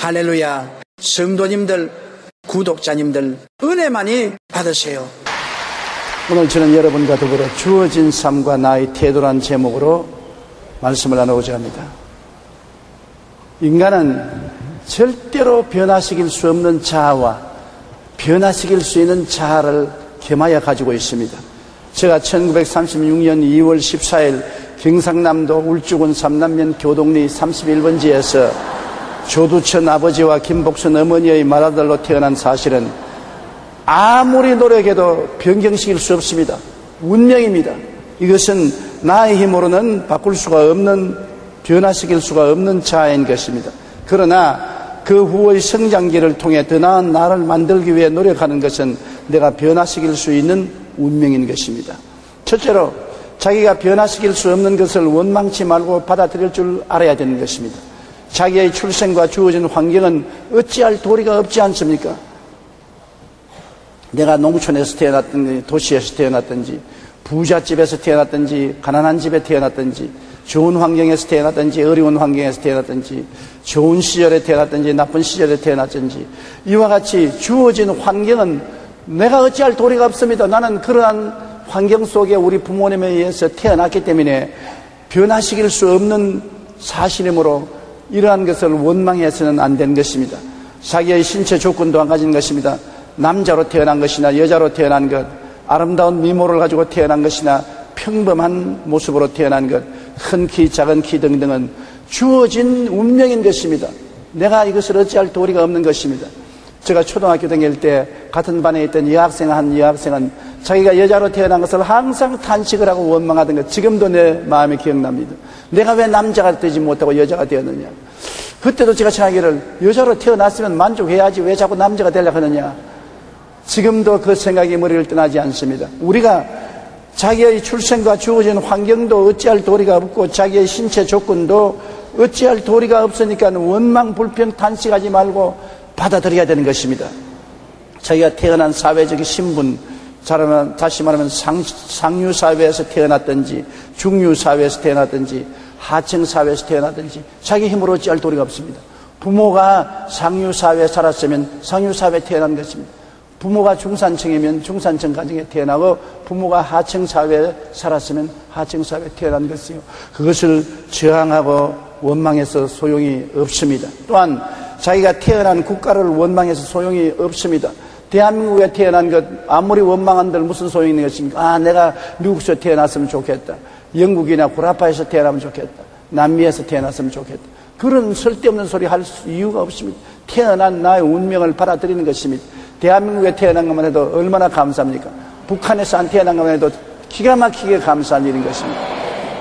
할렐루야. 성도님들, 구독자님들, 은혜 많이 받으세요. 오늘 저는 여러분과 더불어 주어진 삶과 나의 태도란 제목으로 말씀을 나누고자 합니다. 인간은 절대로 변화시킬 수 없는 자아와 변화시킬 수 있는 자아를 겸하여 가지고 있습니다. 제가 1936년 2월 14일 경상남도 울주군 삼남면 교동리 31번지에서 조두천 아버지와 김복순 어머니의 맏아들로 태어난 사실은 아무리 노력해도 변경시킬 수 없습니다. 운명입니다. 이것은 나의 힘으로는 바꿀 수가 없는, 변화시킬 수가 없는 자아인 것입니다. 그러나 그 후의 성장기를 통해 더 나은 나를 만들기 위해 노력하는 것은 내가 변화시킬 수 있는 운명인 것입니다. 첫째로 자기가 변화시킬 수 없는 것을 원망치 말고 받아들일 줄 알아야 되는 것입니다. 자기의 출생과 주어진 환경은 어찌할 도리가 없지 않습니까? 내가 농촌에서 태어났든지 도시에서 태어났든지 부잣집에서 태어났든지 가난한 집에 태어났든지 좋은 환경에서 태어났든지 어려운 환경에서 태어났든지 좋은 시절에 태어났든지 나쁜 시절에 태어났든지 이와 같이 주어진 환경은 내가 어찌할 도리가 없습니다. 나는 그러한 환경 속에 우리 부모님에 의해서 태어났기 때문에 변화시킬 수 없는 사실이므로 이러한 것을 원망해서는 안 되는 것입니다. 자기의 신체 조건도 안 가진 것입니다. 남자로 태어난 것이나 여자로 태어난 것, 아름다운 미모를 가지고 태어난 것이나 평범한 모습으로 태어난 것, 큰 키, 작은 키 등등은 주어진 운명인 것입니다. 내가 이것을 어찌할 도리가 없는 것입니다. 제가 초등학교 다닐 때 같은 반에 있던 한 여학생은 자기가 여자로 태어난 것을 항상 탄식을 하고 원망하던 것, 지금도 내 마음에 기억납니다. 내가 왜 남자가 되지 못하고 여자가 되었느냐. 그때도 제가 생각하기를 여자로 태어났으면 만족해야지 왜 자꾸 남자가 되려고 하느냐. 지금도 그 생각이 머리를 떠나지 않습니다. 우리가 자기의 출생과 주어진 환경도 어찌할 도리가 없고 자기의 신체 조건도 어찌할 도리가 없으니까 원망, 불평, 탄식하지 말고 받아들여야 되는 것입니다. 자기가 태어난 사회적인 신분, 다시 말하면 상류사회에서 태어났든지 중류사회에서 태어났든지 하층사회에서 태어났든지 자기 힘으로 어찌할 도리가 없습니다. 부모가 상류사회에 살았으면 상류사회에 태어난 것입니다. 부모가 중산층이면 중산층 가정에 태어나고 부모가 하층사회에 살았으면 하층사회에 태어난 것이요. 그것을 저항하고 원망해서 소용이 없습니다. 또한 자기가 태어난 국가를 원망해서 소용이 없습니다. 대한민국에 태어난 것 아무리 원망한들 무슨 소용이 있는 것입니까? 내가 미국에서 태어났으면 좋겠다. 영국이나 구라파에서 태어나면 좋겠다. 남미에서 태어났으면 좋겠다. 그런 쓸데없는 소리 할 이유가 없습니다. 태어난 나의 운명을 받아들이는 것입니다. 대한민국에 태어난 것만 해도 얼마나 감사합니까? 북한에서 안 태어난 것만 해도 기가 막히게 감사한 일인 것입니다.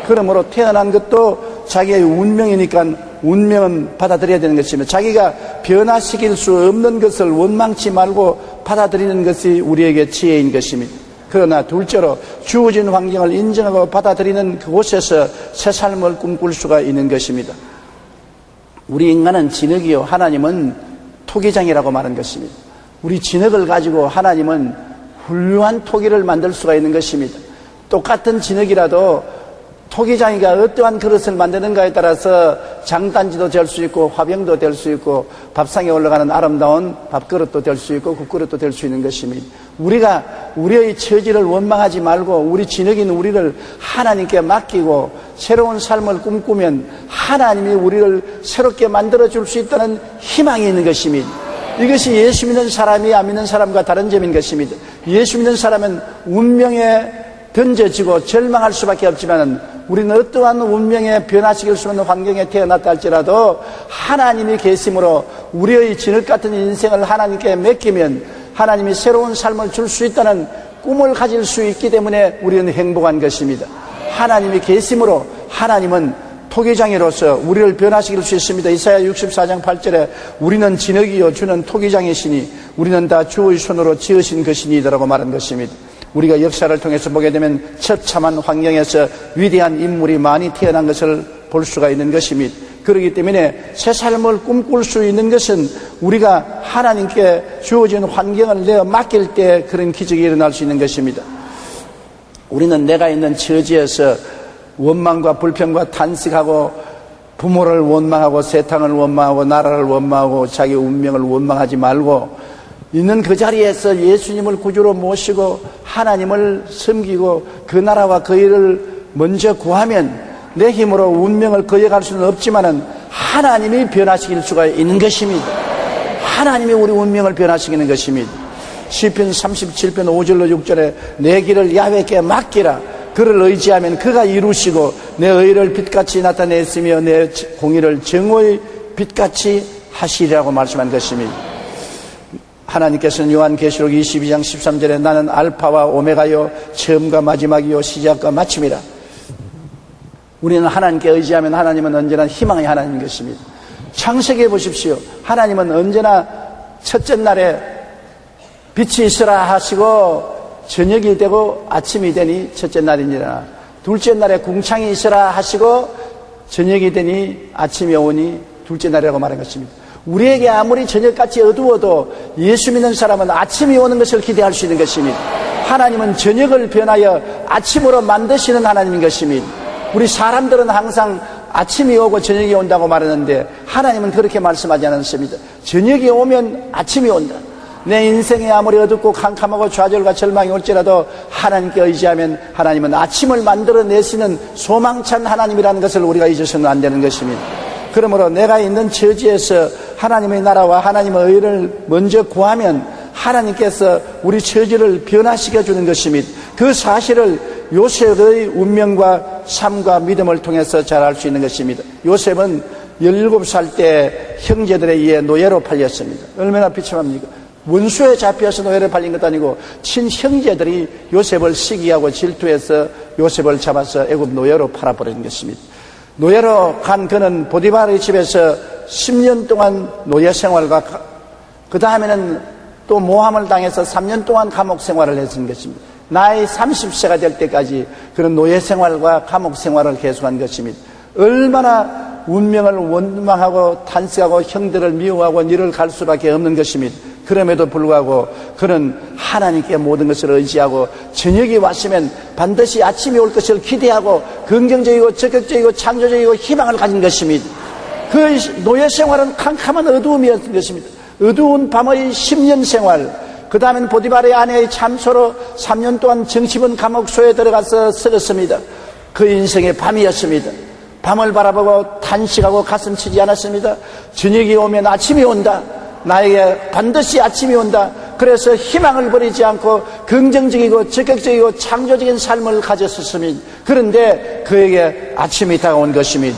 그러므로 태어난 것도 자기의 운명이니까 운명은 받아들여야 되는 것입니다. 자기가 변화시킬 수 없는 것을 원망치 말고 받아들이는 것이 우리에게 지혜인 것입니다. 그러나 둘째로 주어진 환경을 인정하고 받아들이는 그곳에서 새 삶을 꿈꿀 수가 있는 것입니다. 우리 인간은 진흙이요 하나님은 토기장이라고 말한 것입니다. 우리 진흙을 가지고 하나님은 훌륭한 토기를 만들 수가 있는 것입니다. 똑같은 진흙이라도 토기장이가 어떠한 그릇을 만드는가에 따라서 장단지도 될 수 있고 화병도 될 수 있고 밥상에 올라가는 아름다운 밥그릇도 될 수 있고 국그릇도 될 수 있는 것입니다. 우리가 우리의 처지를 원망하지 말고 우리 진흙인 우리를 하나님께 맡기고 새로운 삶을 꿈꾸면 하나님이 우리를 새롭게 만들어줄 수 있다는 희망이 있는 것입니다. 이것이 예수 믿는 사람이 안 믿는 사람과 다른 점인 것입니다. 예수 믿는 사람은 운명에 던져지고 절망할 수밖에 없지만 우리는 어떠한 운명에 변화시킬 수 없는 환경에 태어났다 할지라도 하나님이 계심으로 우리의 진흙 같은 인생을 하나님께 맡기면 하나님이 새로운 삶을 줄 수 있다는 꿈을 가질 수 있기 때문에 우리는 행복한 것입니다. 하나님이 계심으로 하나님은 토기장이로서 우리를 변화시킬 수 있습니다. 이사야 64장 8절에 우리는 진흙이요 주는 토기장이시니 우리는 다 주의 손으로 지으신 것이니이다라고 말한 것입니다. 우리가 역사를 통해서 보게 되면 처참한 환경에서 위대한 인물이 많이 태어난 것을 볼 수가 있는 것입니다. 그렇기 때문에 새 삶을 꿈꿀 수 있는 것은 우리가 하나님께 주어진 환경을 내어 맡길 때 그런 기적이 일어날 수 있는 것입니다. 우리는 내가 있는 처지에서 원망과 불평과 탄식하고 부모를 원망하고 세상을 원망하고 나라를 원망하고 자기 운명을 원망하지 말고 있는 그 자리에서 예수님을 구주로 모시고 하나님을 섬기고 그 나라와 그 일을 먼저 구하면 내 힘으로 운명을 거역할 수는 없지만은 하나님이 변화시킬 수가 있는 것입니다. 하나님이 우리 운명을 변화시키는 것입니다. 시편 37편 5절로 6절에 내 길을 야훼께 맡기라. 그를 의지하면 그가 이루시고 내 의를 빛같이 나타냈으며 내 공의를 정오의 빛같이 하시리라고 말씀한 것입니다. 하나님께서는 요한계시록 22장 13절에 나는 알파와 오메가요 처음과 마지막이요 시작과 마침이라. 우리는 하나님께 의지하면 하나님은 언제나 희망의 하나님인 것입니다. 창세기에 보십시오. 하나님은 언제나 첫째 날에 빛이 있으라 하시고 저녁이 되고 아침이 되니 첫째 날이니라. 둘째 날에 궁창이 있으라 하시고 저녁이 되니 아침이 오니 둘째 날이라고 말한 것입니다. 우리에게 아무리 저녁같이 어두워도 예수 믿는 사람은 아침이 오는 것을 기대할 수 있는 것입니다. 하나님은 저녁을 변하여 아침으로 만드시는 하나님인 것입니다. 우리 사람들은 항상 아침이 오고 저녁이 온다고 말하는데 하나님은 그렇게 말씀하지 않았습니다. 저녁이 오면 아침이 온다. 내 인생이 아무리 어둡고 캄캄하고 좌절과 절망이 올지라도 하나님께 의지하면 하나님은 아침을 만들어내시는 소망찬 하나님이라는 것을 우리가 잊어서는 안 되는 것입니다. 그러므로 내가 있는 처지에서 하나님의 나라와 하나님의 의를 먼저 구하면 하나님께서 우리 처지를 변화시켜 주는 것입니다. 그 사실을 요셉의 운명과 삶과 믿음을 통해서 잘 알 수 있는 것입니다. 요셉은 17살 때 형제들에 의해 노예로 팔렸습니다. 얼마나 비참합니까? 원수에 잡혀서 노예로 팔린 것도 아니고 친형제들이 요셉을 시기하고 질투해서 요셉을 잡아서 애굽 노예로 팔아버린 것입니다. 노예로 간 그는 보디바르의 집에서 10년 동안 노예 생활과 그 다음에는 또 모함을 당해서 3년 동안 감옥 생활을 했던 것입니다. 나이 30세가 될 때까지 그런 노예 생활과 감옥 생활을 계속한 것입니다. 얼마나 운명을 원망하고 탄식하고 형들을 미워하고 니를 갈 수밖에 없는 것입니다. 그럼에도 불구하고 그는 하나님께 모든 것을 의지하고 저녁이 왔으면 반드시 아침이 올 것을 기대하고 긍정적이고 적극적이고 창조적이고 희망을 가진 것입니다. 그 노예 생활은 캄캄한 어두움이었던 것입니다. 어두운 밤의 10년 생활, 그 다음엔 보디바르의 아내의 참소로 3년 동안 정치본 감옥소에 들어가서 썩었습니다. 그 인생의 밤이었습니다. 밤을 바라보고 탄식하고 가슴 치지 않았습니다. 저녁이 오면 아침이 온다. 나에게 반드시 아침이 온다. 그래서 희망을 버리지 않고 긍정적이고 적극적이고 창조적인 삶을 가졌었습니다. 그런데 그에게 아침이 다가온 것입니다.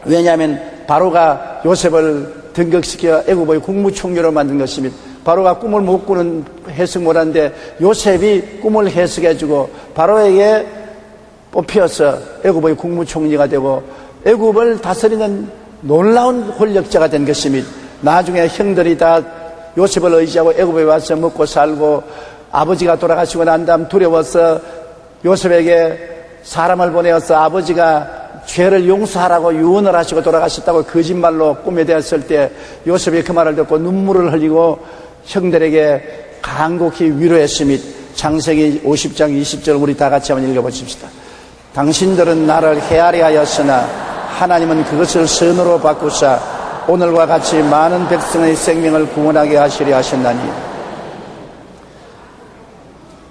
왜냐하면 바로가 요셉을 등극시켜 애굽의 국무총리로 만든 것입니다. 바로가 꿈을 못 꾸는 해석 못하는데 요셉이 꿈을 해석해주고 바로에게 뽑혀서 애굽의 국무총리가 되고 애굽을 다스리는 놀라운 권력자가 된 것입니다. 나중에 형들이 다 요셉을 의지하고 애굽에 와서 먹고 살고 아버지가 돌아가시고 난 다음 두려워서 요셉에게 사람을 보내어서 아버지가 죄를 용서하라고 유언을 하시고 돌아가셨다고 거짓말로 꿈에 대었을 때 요셉이 그 말을 듣고 눈물을 흘리고 형들에게 간곡히 위로했습니다. 창세기 50장 20절 우리 다 같이 한번 읽어보십시다. 당신들은 나를 헤아려 하였으나 하나님은 그것을 선으로 바꾸사 오늘과 같이 많은 백성의 생명을 구원하게 하시려 하셨나니.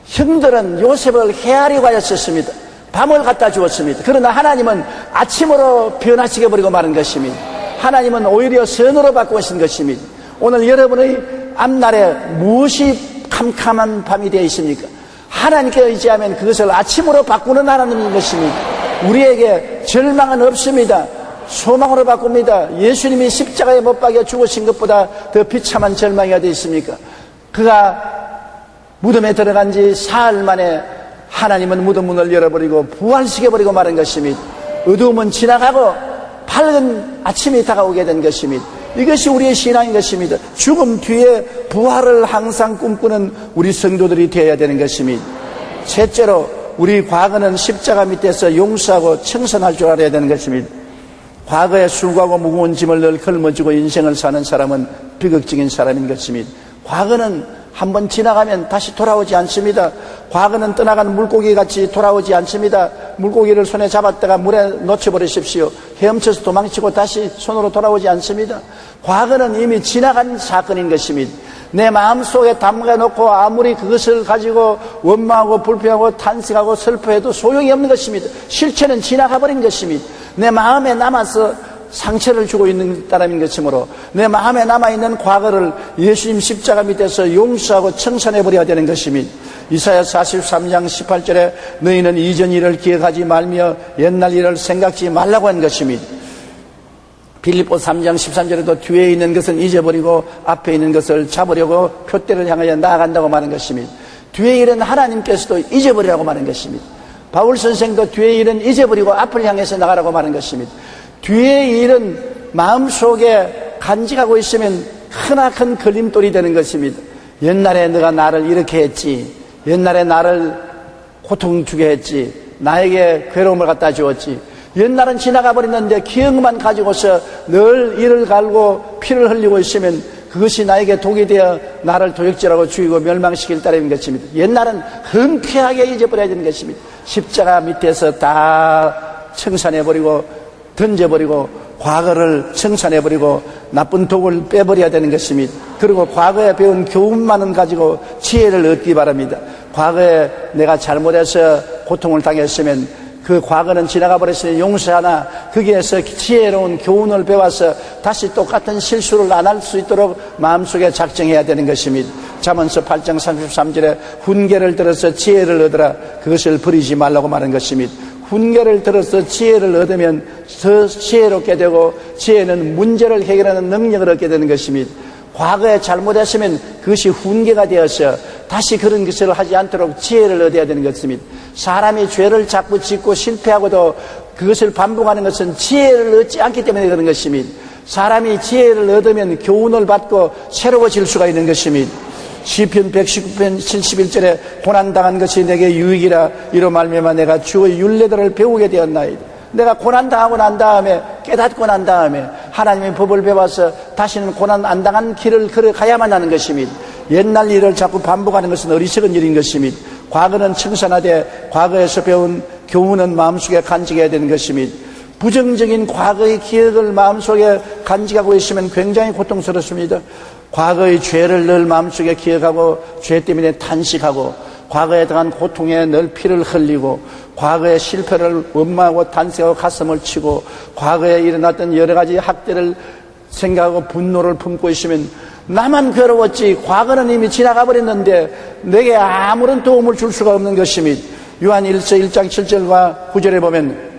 형들은 요셉을 헤아리고 하였었습니다. 밤을 갖다 주었습니다. 그러나 하나님은 아침으로 변화시켜버리고 마는 것입니다. 하나님은 오히려 선으로 바꾸신 것입니다. 오늘 여러분의 앞날에 무엇이 캄캄한 밤이 되어 있습니까? 하나님께 의지하면 그것을 아침으로 바꾸는 하나님인 것입니다. 우리에게 절망은 없습니다. 소망으로 바꿉니다. 예수님이 십자가에 못 박여 죽으신 것보다 더 비참한 절망이 어디 있습니까? 그가 무덤에 들어간 지 사흘 만에 하나님은 무덤 문을 열어버리고 부활시켜버리고 마는 것입니다. 어두움은 지나가고 밝은 아침이 다가오게 된 것입니다. 이것이 우리의 신앙인 것입니다. 죽음 뒤에 부활을 항상 꿈꾸는 우리 성도들이 되어야 되는 것입니다. 셋째로 우리 과거는 십자가 밑에서 용서하고 청산할 줄 알아야 되는 것입니다. 과거에 수고하고 무거운 짐을 늘 걸머쥐고 인생을 사는 사람은 비극적인 사람인 것입니다. 과거는 한번 지나가면 다시 돌아오지 않습니다. 과거는 떠나간 물고기 같이 돌아오지 않습니다. 물고기를 손에 잡았다가 물에 놓쳐버리십시오. 헤엄쳐서 도망치고 다시 손으로 돌아오지 않습니다. 과거는 이미 지나간 사건인 것입니다. 내 마음속에 담가놓고 아무리 그것을 가지고 원망하고 불평하고 탄식하고 슬퍼해도 소용이 없는 것입니다. 실체는 지나가버린 것입니다. 내 마음에 남아서 상처를 주고 있는 따름인 것이므로 내 마음에 남아있는 과거를 예수님 십자가 밑에서 용서하고 청산해버려야 되는 것입니다. 이사야 43장 18절에 너희는 이전 일을 기억하지 말며 옛날 일을 생각지 말라고 한 것입니다. 빌립보 3장 13절에도 뒤에 있는 것은 잊어버리고 앞에 있는 것을 잡으려고 표대를 향하여 나아간다고 말한 것입니다. 뒤에 일은 하나님께서도 잊어버리라고 말한 것입니다. 바울 선생도 뒤에 일은 잊어버리고 앞을 향해서 나가라고 말한 것입니다. 뒤의 일은 마음속에 간직하고 있으면 크나큰 걸림돌이 되는 것입니다. 옛날에 너가 나를 이렇게 했지, 옛날에 나를 고통 주게 했지, 나에게 괴로움을 갖다 주었지, 옛날은 지나가 버렸는데 기억만 가지고서 늘 이를 갈고 피를 흘리고 있으면 그것이 나에게 독이 되어 나를 도역질하고 죽이고 멸망시킬 따름인 것입니다. 옛날은 흔쾌하게 잊어버려야 되는 것입니다. 십자가 밑에서 다 청산해버리고 던져버리고 과거를 청산해버리고 나쁜 독을 빼버려야 되는 것입니다. 그리고 과거에 배운 교훈만은 가지고 지혜를 얻기 바랍니다. 과거에 내가 잘못해서 고통을 당했으면 그 과거는 지나가 버렸으니 용서하나 거기에서 지혜로운 교훈을 배워서 다시 똑같은 실수를 안 할 수 있도록 마음속에 작정해야 되는 것입니다. 잠언서 8장 33절에 훈계를 들어서 지혜를 얻으라 그것을 버리지 말라고 말한 것입니다. 훈계를 들어서 지혜를 얻으면 더 지혜롭게 되고 지혜는 문제를 해결하는 능력을 얻게 되는 것입니다. 과거에 잘못했으면 그것이 훈계가 되어서 다시 그런 것을 하지 않도록 지혜를 얻어야 되는 것입니다. 사람이 죄를 자꾸 짓고 실패하고도 그것을 반복하는 것은 지혜를 얻지 않기 때문에 그런 것입니다. 사람이 지혜를 얻으면 교훈을 받고 새로워질 수가 있는 것입니다. 시편 119편 71절에 고난당한 것이 내게 유익이라 이로 말미암아 내가 주의 율례들을 배우게 되었나이다. 내가 고난당하고 난 다음에 깨닫고 난 다음에 하나님의 법을 배워서 다시는 고난 안 당한 길을 걸어가야만 하는 것입니다. 옛날 일을 자꾸 반복하는 것은 어리석은 일인 것입니다. 과거는 청산하되 과거에서 배운 교훈은 마음속에 간직해야 되는 것입니다. 부정적인 과거의 기억을 마음속에 간직하고 있으면 굉장히 고통스럽습니다. 과거의 죄를 늘 마음속에 기억하고 죄 때문에 탄식하고 과거에 당한 고통에 늘 피를 흘리고 과거의 실패를 원망하고 탄식하고 가슴을 치고 과거에 일어났던 여러 가지 학대를 생각하고 분노를 품고 있으면 나만 괴로웠지 과거는 이미 지나가 버렸는데 내게 아무런 도움을 줄 수가 없는 것입니다. 요한 1장 7절과 9절에 보면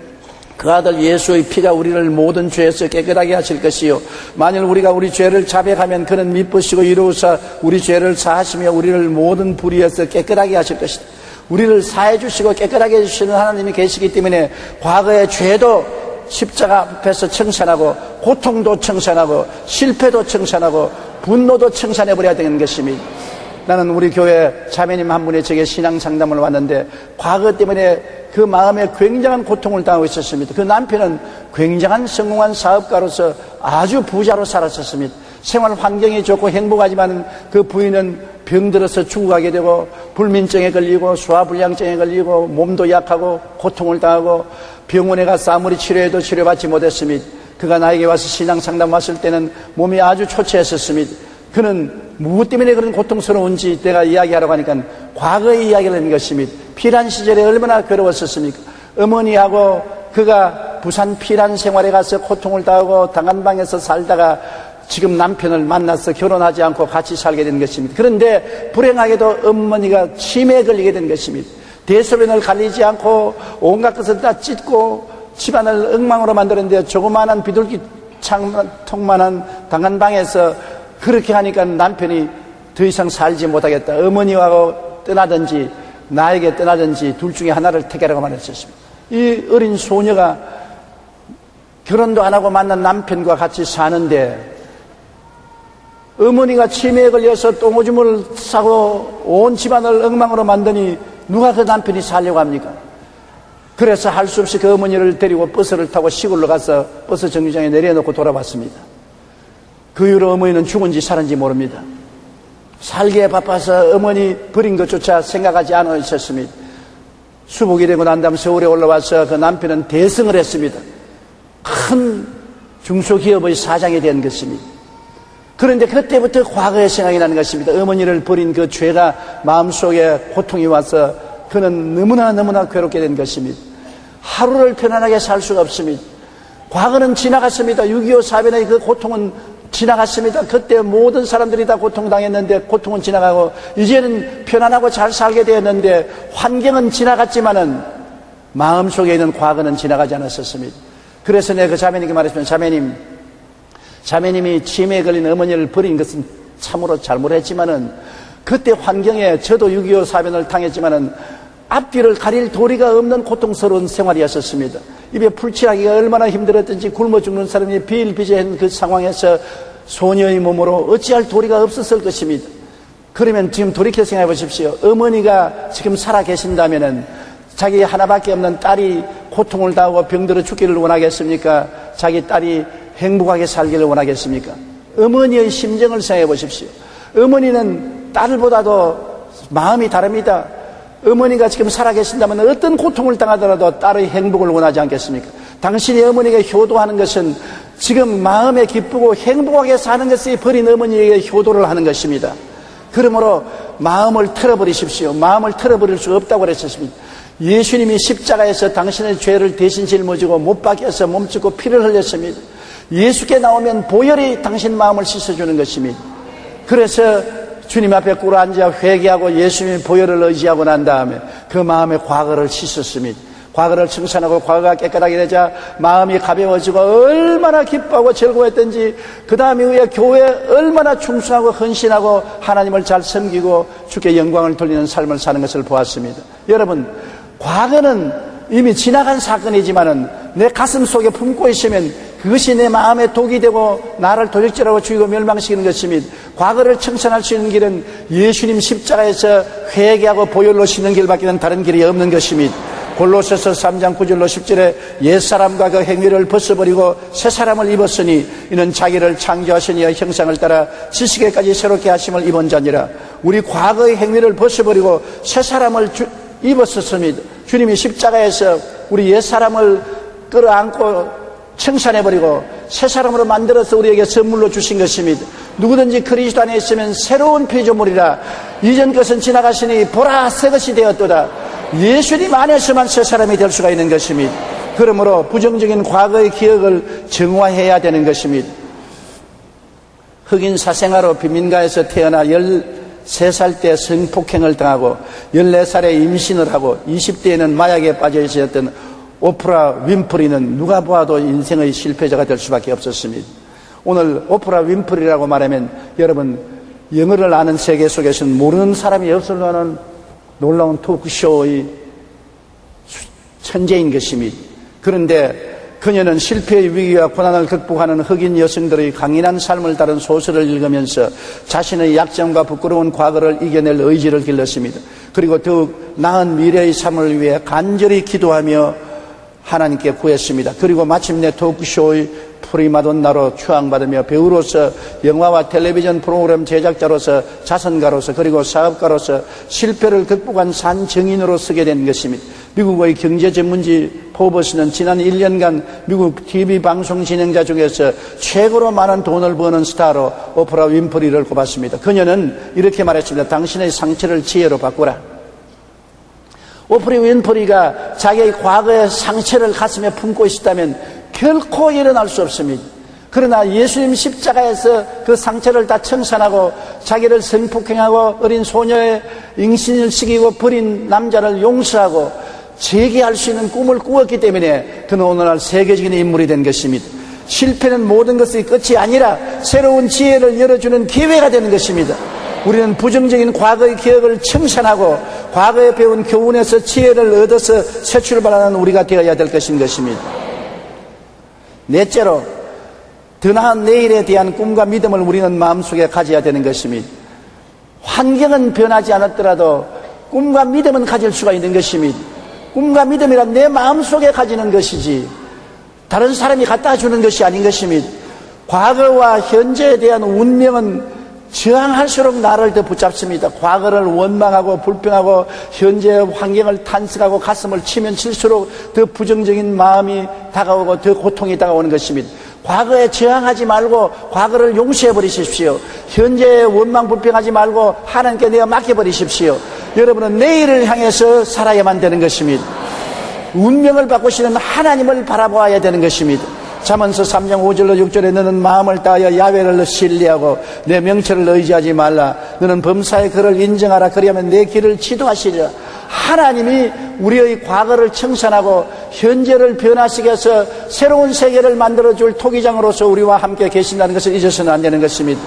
그 아들 예수의 피가 우리를 모든 죄에서 깨끗하게 하실 것이요 만일 우리가 우리 죄를 자백하면 그는 미쁘시고 이루사 우리 죄를 사하시며 우리를 모든 불의에서 깨끗하게 하실 것이다. 우리를 사해 주시고 깨끗하게 해주시는 하나님이 계시기 때문에 과거의 죄도 십자가 앞에서 청산하고 고통도 청산하고 실패도 청산하고 분노도 청산해버려야 되는 것입니다. 나는 우리 교회 자매님 한 분이 제게 신앙 상담을 왔는데 과거 때문에 그 마음에 굉장한 고통을 당하고 있었습니다. 그 남편은 굉장한 성공한 사업가로서 아주 부자로 살았었습니다. 생활 환경이 좋고 행복하지만 그 부인은 병들어서 죽어가게 되고 불면증에 걸리고 소화불량증에 걸리고 몸도 약하고 고통을 당하고 병원에 가서 아무리 치료해도 치료받지 못했습니다. 그가 나에게 와서 신앙 상담 왔을 때는 몸이 아주 초췌했었습니다. 그는 무엇 때문에 그런 고통스러운지 내가 이야기하라고 하니까 과거의 이야기를 하는 것입니다. 피란 시절에 얼마나 괴로웠었습니까? 어머니하고 그가 부산 피란 생활에 가서 고통을 당하고 당한방에서 살다가 지금 남편을 만나서 결혼하지 않고 같이 살게 된 것입니다. 그런데 불행하게도 어머니가 치매에 걸리게 된 것입니다. 대소변을 갈리지 않고 온갖 것을 다 찢고 집안을 엉망으로 만드는데 조그마한 비둘기 창통만한 당한방에서 그렇게 하니까 남편이 더 이상 살지 못하겠다. 어머니하고 떠나든지 나에게 떠나든지 둘 중에 하나를 택하라고 말했었습니다. 이 어린 소녀가 결혼도 안 하고 만난 남편과 같이 사는데 어머니가 치매에 걸려서 똥오줌을 싸고 온 집안을 엉망으로 만드니 누가 그 남편이 살려고 합니까? 그래서 할 수 없이 그 어머니를 데리고 버스를 타고 시골로 가서 버스 정류장에 내려놓고 돌아왔습니다. 그 이후로 어머니는 죽은지 살은지 모릅니다. 살기에 바빠서 어머니 버린 것조차 생각하지 않아 있었습니다. 수복이 되고 난 다음 서울에 올라와서 그 남편은 대승을 했습니다. 큰 중소기업의 사장이 된 것입니다. 그런데 그때부터 과거의 생각이 나는 것입니다. 어머니를 버린 그 죄가 마음속에 고통이 와서 그는 너무나 괴롭게 된 것입니다. 하루를 편안하게 살 수가 없습니다. 과거는 지나갔습니다. 6.25 사변의 그 고통은 지나갔습니다. 그때 모든 사람들이 다 고통당했는데 고통은 지나가고 이제는 편안하고 잘 살게 되었는데 환경은 지나갔지만은 마음속에 있는 과거는 지나가지 않았었습니다. 그래서 내가 그 자매님께 말했습니다. 자매님이 치매에 걸린 어머니를 버린 것은 참으로 잘못했지만은 그때 환경에 저도 6.25 사변을 당했지만은 앞뒤를 가릴 도리가 없는 고통스러운 생활이었었습니다. 입에 풀칠하기가 얼마나 힘들었든지 굶어 죽는 사람이 비일비재한 그 상황에서 소녀의 몸으로 어찌할 도리가 없었을 것입니다. 그러면 지금 돌이켜 생각해 보십시오. 어머니가 지금 살아 계신다면은 자기 하나밖에 없는 딸이 고통을 당하고 병들어 죽기를 원하겠습니까? 자기 딸이 행복하게 살기를 원하겠습니까? 어머니의 심정을 생각해 보십시오. 어머니는 딸보다도 마음이 다릅니다. 어머니가 지금 살아계신다면 어떤 고통을 당하더라도 딸의 행복을 원하지 않겠습니까? 당신의 어머니가 효도하는 것은 지금 마음에 기쁘고 행복하게 사는 것이 버린 어머니에게 효도를 하는 것입니다. 그러므로 마음을 털어버리십시오. 마음을 털어버릴 수 없다고 그랬었습니다. 예수님이 십자가에서 당신의 죄를 대신 짊어지고 못 박혀서 몸짓고 피를 흘렸습니다. 예수께 나오면 보혈이 당신 마음을 씻어주는 것입니다. 그래서 주님 앞에 꿇어앉아 회개하고 예수님의 보혈을 의지하고 난 다음에 그 마음의 과거를 씻었습니다. 과거를 청산하고 과거가 깨끗하게 되자 마음이 가벼워지고 얼마나 기뻐하고 즐거웠던지 그 다음에 후에 교회에 얼마나 충성하고 헌신하고 하나님을 잘 섬기고 주께 영광을 돌리는 삶을 사는 것을 보았습니다. 여러분, 과거는 이미 지나간 사건이지만은 내 가슴 속에 품고 있으면 그것이 내 마음에 독이 되고 나를 도적질하고 죽이고 멸망시키는 것입니다. 과거를 청산할 수 있는 길은 예수님 십자가에서 회개하고 보혈로 씻는 길밖에는 다른 길이 없는 것입니다. 골로새서 3장 9절로 10절에 옛사람과 그 행위를 벗어버리고 새사람을 입었으니 이는 자기를 창조하신 이의 형상을 따라 지식에까지 새롭게 하심을 입은 자니라. 우리 과거의 행위를 벗어버리고 새사람을 입었었습니다. 주님이 십자가에서 우리 옛사람을 끌어안고 청산해버리고 새사람으로 만들어서 우리에게 선물로 주신 것입니다. 누구든지 그리스도 안에 있으면 새로운 피조물이라. 이전 것은 지나갔으니 보라 새 것이 되었도다. 예수님 안에서만 새사람이 될 수가 있는 것입니다. 그러므로 부정적인 과거의 기억을 정화해야 되는 것입니다. 흑인 사생아로 빈민가에서 태어나 13살 때 성폭행을 당하고 14살에 임신을 하고 20대에는 마약에 빠져 있었던 오프라 윈프리는 누가 보아도 인생의 실패자가 될 수밖에 없었습니다. 오늘 오프라 윈프리라고 말하면 여러분 영어를 아는 세계 속에서는 모르는 사람이 없을 만한 놀라운 토크쇼의 천재인 것입니다. 그런데 그녀는 실패의 위기와 고난을 극복하는 흑인 여성들의 강인한 삶을 다룬 소설을 읽으면서 자신의 약점과 부끄러운 과거를 이겨낼 의지를 길렀습니다. 그리고 더욱 나은 미래의 삶을 위해 간절히 기도하며 하나님께 구했습니다. 그리고 마침내 토크쇼의 프리마돈나로 추앙받으며 배우로서 영화와 텔레비전 프로그램 제작자로서 자선가로서 그리고 사업가로서 실패를 극복한 산증인으로 서게 된 것입니다. 미국의 경제 전문지 포브스는 지난 1년간 미국 TV 방송 진행자 중에서 최고로 많은 돈을 버는 스타로 오프라 윈프리를 꼽았습니다. 그녀는 이렇게 말했습니다. 당신의 상처를 지혜로 바꾸라. 오프라 윈프리가 자기의 과거의 상처를 가슴에 품고 있었다면 결코 일어날 수 없습니다. 그러나 예수님 십자가에서 그 상처를 다 청산하고 자기를 성폭행하고 어린 소녀의 임신을 시키고 버린 남자를 용서하고 재기할 수 있는 꿈을 꾸었기 때문에 그는 오늘날 세계적인 인물이 된 것입니다. 실패는 모든 것의 끝이 아니라 새로운 지혜를 열어주는 기회가 되는 것입니다. 우리는 부정적인 과거의 기억을 청산하고 과거에 배운 교훈에서 지혜를 얻어서 새 출발하는 우리가 되어야 될 것인 것입니다. 넷째로 더 나은 내일에 대한 꿈과 믿음을 우리는 마음속에 가져야 되는 것입니다. 환경은 변하지 않았더라도 꿈과 믿음은 가질 수가 있는 것입니다. 꿈과 믿음이란 내 마음속에 가지는 것이지 다른 사람이 갖다 주는 것이 아닌 것입니다. 과거와 현재에 대한 운명은 저항할수록 나를 더 붙잡습니다. 과거를 원망하고 불평하고 현재 환경을 탄식하고 가슴을 치면 칠수록 더 부정적인 마음이 다가오고 더 고통이 다가오는 것입니다. 과거에 저항하지 말고 과거를 용서해 버리십시오. 현재에 원망 불평하지 말고 하나님께 내어 맡겨버리십시오. 여러분은 내일을 향해서 살아야만 되는 것입니다. 운명을 바꾸시는 하나님을 바라보아야 되는 것입니다. 잠언서 3장 5절로 6절에 너는 마음을 다하여 야훼를 신뢰하고 내 명철을 의지하지 말라. 너는 범사의 그를 인정하라. 그리하면 내 길을 지도하시리라. 하나님이 우리의 과거를 청산하고 현재를 변화시켜 해서 새로운 세계를 만들어줄 토기장으로서 우리와 함께 계신다는 것을 잊어서는 안 되는 것입니다.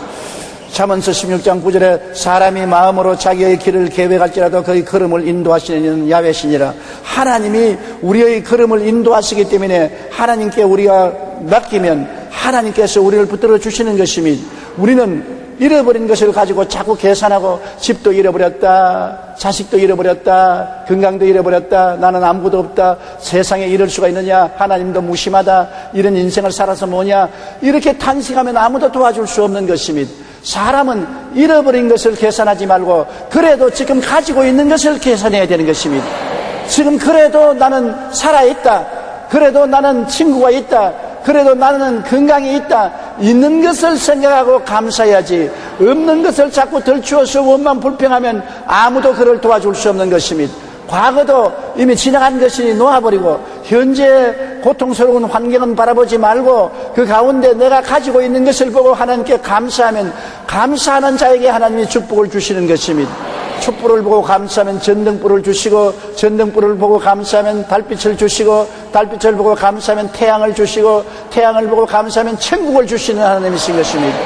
잠언서 16장 9절에 사람이 마음으로 자기의 길을 계획할지라도 그의 걸음을 인도하시는 야훼시니라. 하나님이 우리의 걸음을 인도하시기 때문에 하나님께 우리가 맡기면 하나님께서 우리를 붙들어 주시는 것입니다. 우리는 잃어버린 것을 가지고 자꾸 계산하고 집도 잃어버렸다, 자식도 잃어버렸다, 건강도 잃어버렸다, 나는 아무것도 없다, 세상에 이럴 수가 있느냐, 하나님도 무심하다, 이런 인생을 살아서 뭐냐, 이렇게 탄식하면 아무도 도와줄 수 없는 것입니다. 사람은 잃어버린 것을 계산하지 말고 그래도 지금 가지고 있는 것을 계산해야 되는 것입니다. 지금 그래도 나는 살아있다, 그래도 나는 친구가 있다, 그래도 나는 건강이 있다, 있는 것을 생각하고 감사해야지 없는 것을 자꾸 덜추어서 원망 불평하면 아무도 그를 도와줄 수 없는 것입니다. 과거도 이미 지나간 것이 놓아버리고 현재 고통스러운 환경은 바라보지 말고 그 가운데 내가 가지고 있는 것을 보고 하나님께 감사하면 감사하는 자에게 하나님이 축복을 주시는 것입니다. 촛불을 보고 감사하면 전등불을 주시고 전등불을 보고 감사하면 달빛을 주시고 달빛을 보고 감사하면 태양을 주시고 태양을 보고 감사하면 천국을 주시는 하나님이신 것입니다.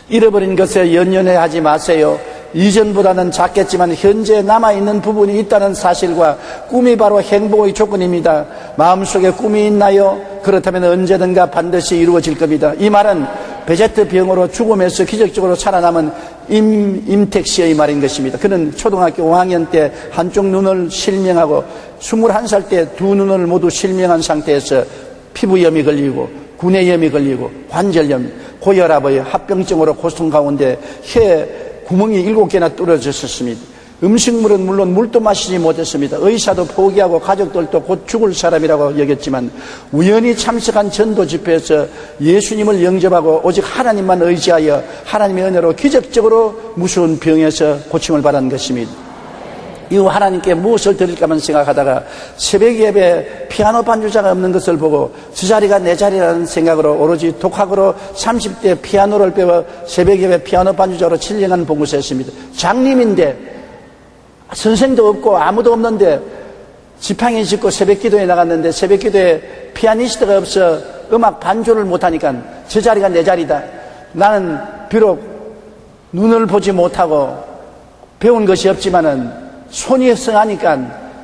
잃어버린 것에 연연해하지 마세요. 이전보다는 작겠지만 현재 남아있는 부분이 있다는 사실과 꿈이 바로 행복의 조건입니다. 마음속에 꿈이 있나요? 그렇다면 언제든가 반드시 이루어질 겁니다. 이 말은 베제트 병으로 죽음에서 기적적으로 살아남은 임택 씨의 말인 것입니다. 그는 초등학교 5학년 때 한쪽 눈을 실명하고 21살 때 두 눈을 모두 실명한 상태에서 피부염이 걸리고 구내염이 걸리고 관절염, 고혈압의 합병증으로 고통 가운데 혀 구멍이 7개나 뚫어졌었습니다. 음식물은 물론 물도 마시지 못했습니다. 의사도 포기하고 가족들도 곧 죽을 사람이라고 여겼지만 우연히 참석한 전도 집회에서 예수님을 영접하고 오직 하나님만 의지하여 하나님의 은혜로 기적적으로 무서운 병에서 고침을 받은 것입니다. 이후 하나님께 무엇을 드릴까만 생각하다가 새벽 예배 피아노 반주자가 없는 것을 보고 저 자리가 내 자리라는 생각으로 오로지 독학으로 30대 피아노를 배워 새벽 예배 피아노 반주자로 7년간 봉사했습니다. 장님인데 선생도 없고 아무도 없는데 지팡이 짚고 새벽 기도에 나갔는데 새벽 기도에 피아니스트가 없어 음악 반주를 못하니까 저 자리가 내 자리다. 나는 비록 눈을 보지 못하고 배운 것이 없지만은 손이 성하니까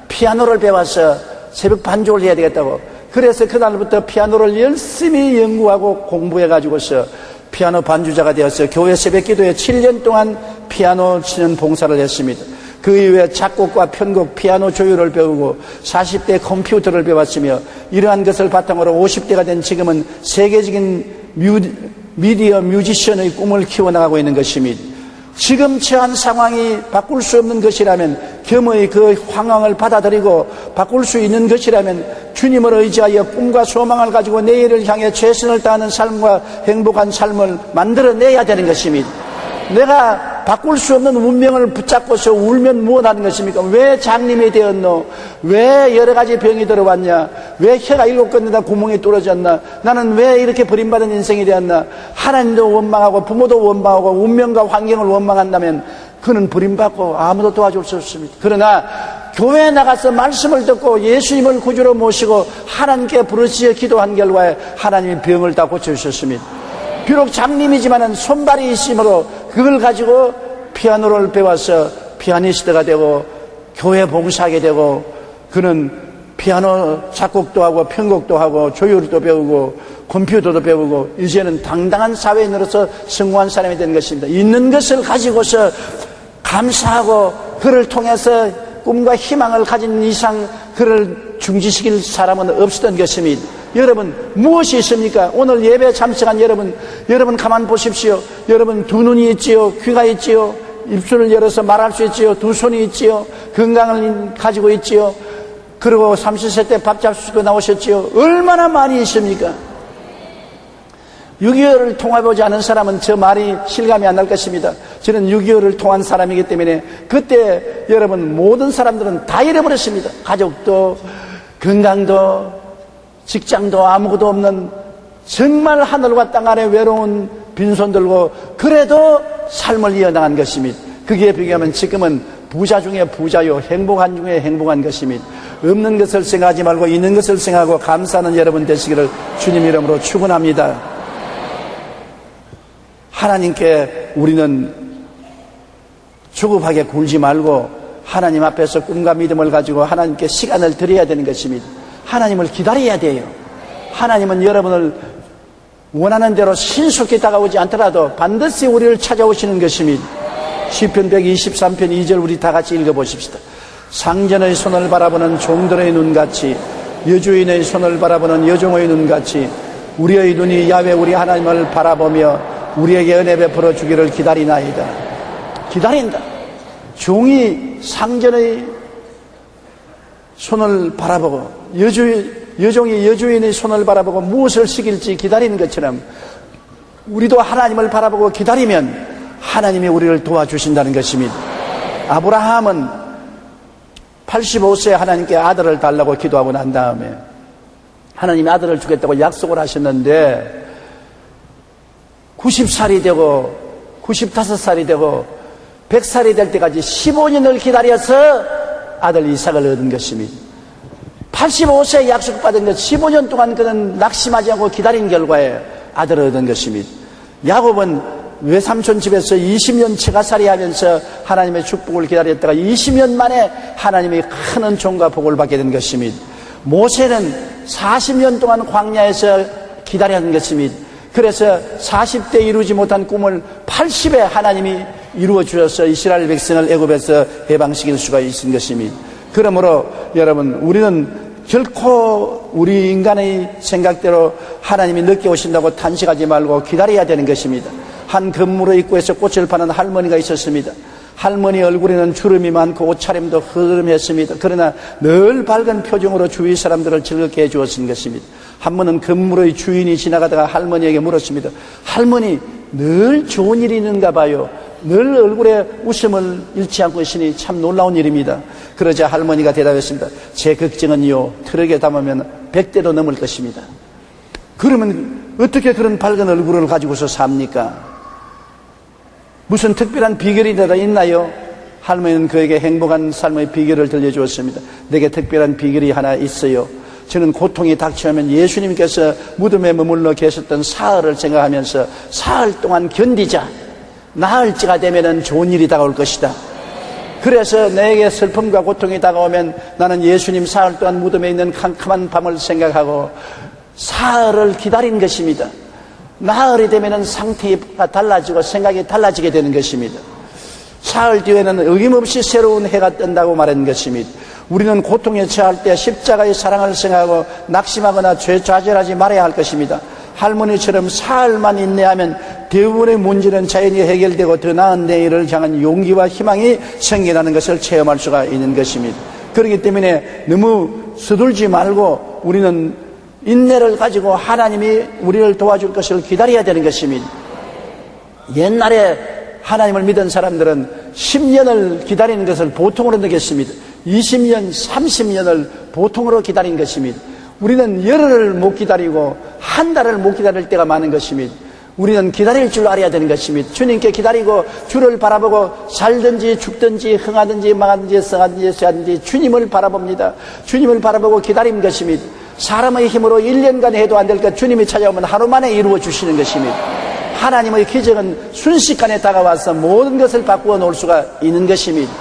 피아노를 배워서 새벽 반주를 해야 되겠다고. 그래서 그날부터 피아노를 열심히 연구하고 공부해가지고서 피아노 반주자가 되어서 교회 새벽 기도에 7년 동안 피아노 치는 봉사를 했습니다. 그 이후에 작곡과 편곡, 피아노 조율을 배우고 40대 컴퓨터를 배웠으며 이러한 것을 바탕으로 50대가 된 지금은 세계적인 미디어 뮤지션의 꿈을 키워나가고 있는 것입니다. 지금 처한 상황이 바꿀 수 없는 것이라면 겸허히 그 상황을 받아들이고 바꿀 수 있는 것이라면 주님을 의지하여 꿈과 소망을 가지고 내일을 향해 최선을 다하는 삶과 행복한 삶을 만들어내야 되는 것입니다. 내가 바꿀 수 없는 운명을 붙잡고서 울면 무엇하는 것입니까? 왜 장님이 되었노? 왜 여러 가지 병이 들어왔냐? 왜 혀가 7건에다 구멍이 뚫어졌나? 나는 왜 이렇게 버림받은 인생이 되었나? 하나님도 원망하고 부모도 원망하고 운명과 환경을 원망한다면 그는 버림받고 아무도 도와줄 수 없습니다. 그러나 교회에 나가서 말씀을 듣고 예수님을 구주로 모시고 하나님께 부르짖어 기도한 결과에 하나님이 병을 다 고쳐주셨습니다. 비록 장님이지만은 손발이 있으므로 그걸 가지고 피아노를 배워서 피아니스트가 되고 교회 봉사하게 되고 그는 피아노 작곡도 하고 편곡도 하고 조율도 배우고 컴퓨터도 배우고 이제는 당당한 사회인으로서 성공한 사람이 된 것입니다. 있는 것을 가지고서 감사하고 그를 통해서 꿈과 희망을 가진 이상 그를 중지시킬 사람은 없었던 것입니다. 여러분 무엇이 있습니까? 오늘 예배 참석한 여러분 가만 보십시오. 여러분 두 눈이 있지요, 귀가 있지요, 입술을 열어서 말할 수 있지요, 두 손이 있지요, 건강을 가지고 있지요, 그리고 30세 때 밥 잡수고 나오셨지요. 얼마나 많이 있습니까? 6.25를 통해보지 않은 사람은 저 말이 실감이 안 날 것입니다. 저는 6.25를 통한 사람이기 때문에 그때 여러분 모든 사람들은 다 잃어버렸습니다. 가족도, 건강도, 직장도 아무것도 없는 정말 하늘과 땅 아래 외로운 빈손 들고 그래도 삶을 이어나간 것입니다. 그게 비교하면 지금은 부자 중에 부자요, 행복한 중에 행복한 것입니다. 없는 것을 생각하지 말고 있는 것을 생각하고 감사하는 여러분 되시기를 주님 이름으로 축원합니다. 하나님께 우리는 조급하게 굴지 말고 하나님 앞에서 꿈과 믿음을 가지고 하나님께 시간을 드려야 되는 것입니다. 하나님을 기다려야 돼요. 하나님은 여러분을 원하는 대로 신속히 다가오지 않더라도 반드시 우리를 찾아오시는 것입니다. 시편 123편 2절 우리 다 같이 읽어보십시다. 상전의 손을 바라보는 종들의 눈같이, 여주인의 손을 바라보는 여종의 눈같이 우리의 눈이 야훼 우리 하나님을 바라보며 우리에게 은혜 베풀어 주기를 기다리나이다. 기다린다. 종이 상전의 손을 바라보고 여종이 여주인의 손을 바라보고 무엇을 시킬지 기다리는 것처럼 우리도 하나님을 바라보고 기다리면 하나님이 우리를 도와주신다는 것입니다. 아브라함은 85세에 하나님께 아들을 달라고 기도하고 난 다음에 하나님이 아들을 주겠다고 약속을 하셨는데 90살이 되고 95살이 되고 100살이 될 때까지 15년을 기다려서 아들 이삭을 얻은 것입니다. 85세에 약속받은 것 15년 동안 그는 낙심하지 않고 기다린 결과에 아들을 얻은 것입니다. 야곱은 외삼촌 집에서 20년 처가살이 하면서 하나님의 축복을 기다렸다가 20년 만에 하나님의 큰 은총과 복을 받게 된 것입니다. 모세는 40년 동안 광야에서 기다렸던 것입니다. 그래서 40대 이루지 못한 꿈을 80에 하나님이 이루어 주셔서 이스라엘 백성을 애굽에서 해방시킬 수가 있은 것입니다. 그러므로 여러분 우리는 결코 우리 인간의 생각대로 하나님이 늦게 오신다고 탄식하지 말고 기다려야 되는 것입니다. 한 건물의 입구에서 꽃을 파는 할머니가 있었습니다. 할머니 얼굴에는 주름이 많고 옷차림도 흐름했습니다. 그러나 늘 밝은 표정으로 주위 사람들을 즐겁게 해주었던 것입니다. 한 번은 건물의 주인이 지나가다가 할머니에게 물었습니다. 할머니 늘 좋은 일이 있는가 봐요. 늘 얼굴에 웃음을 잃지 않고 있으니 참 놀라운 일입니다. 그러자 할머니가 대답했습니다. 제 걱정은요 트럭에 담으면 100대도 넘을 것입니다. 그러면 어떻게 그런 밝은 얼굴을 가지고서 삽니까? 무슨 특별한 비결이 있나요? 할머니는 그에게 행복한 삶의 비결을 들려주었습니다. 내게 특별한 비결이 하나 있어요. 저는 고통이 닥쳐오면 예수님께서 무덤에 머물러 계셨던 사흘을 생각하면서 사흘 동안 견디자. 나흘째가 되면 좋은 일이 다가올 것이다. 그래서 내게 슬픔과 고통이 다가오면 나는 예수님 사흘 동안 무덤에 있는 캄캄한 밤을 생각하고 사흘을 기다린 것입니다. 나흘이 되면 상태가 달라지고 생각이 달라지게 되는 것입니다. 사흘 뒤에는 어김없이 새로운 해가 뜬다고 말한 것입니다. 우리는 고통에 처할 때 십자가의 사랑을 생각하고 낙심하거나 좌절하지 말아야 할 것입니다. 할머니처럼 사흘만 인내하면 대부분의 문제는 자연히 해결되고 더 나은 내일을 향한 용기와 희망이 생겨나는 것을 체험할 수가 있는 것입니다. 그렇기 때문에 너무 서둘지 말고 우리는 인내를 가지고 하나님이 우리를 도와줄 것을 기다려야 되는 것입니다. 옛날에 하나님을 믿은 사람들은 10년을 기다리는 것을 보통으로 느꼈습니다. 20년, 30년을 보통으로 기다린 것입니다. 우리는 열흘을 못 기다리고 한 달을 못 기다릴 때가 많은 것입니다. 우리는 기다릴 줄 알아야 되는 것입니다. 주님께 기다리고 주를 바라보고 살든지 죽든지 흥하든지 망하든지 성하든지 쇠하든지 주님을 바라봅니다. 주님을 바라보고 기다린 것입니다. 사람의 힘으로 1년간 해도 안 될 것 주님이 찾아오면 하루 만에 이루어 주시는 것입니다. 하나님의 기적은 순식간에 다가와서 모든 것을 바꾸어 놓을 수가 있는 것입니다.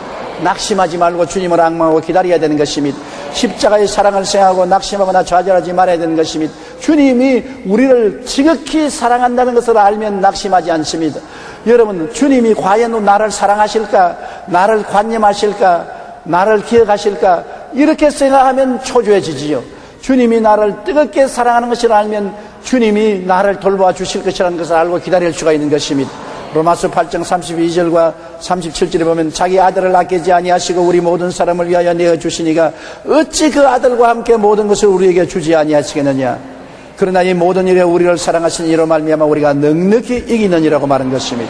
낙심하지 말고 주님을 앙망하고 기다려야 되는 것입니다. 십자가의 사랑을 생각하고 낙심하거나 좌절하지 말아야 되는 것입니다. 주님이 우리를 지극히 사랑한다는 것을 알면 낙심하지 않습니다. 여러분, 주님이 과연 나를 사랑하실까? 나를 관념하실까? 나를 기억하실까? 이렇게 생각하면 초조해지지요. 주님이 나를 뜨겁게 사랑하는 것을 알면 주님이 나를 돌보아 주실 것이라는 것을 알고 기다릴 수가 있는 것입니다. 로마서 8장 32절과 37절에 보면 자기 아들을 아끼지 아니하시고 우리 모든 사람을 위하여 내어주시니가 어찌 그 아들과 함께 모든 것을 우리에게 주지 아니하시겠느냐. 그러나 이 모든 일에 우리를 사랑하신 이로 말미암아 우리가 넉넉히 이기느니라고 말한 것입니다.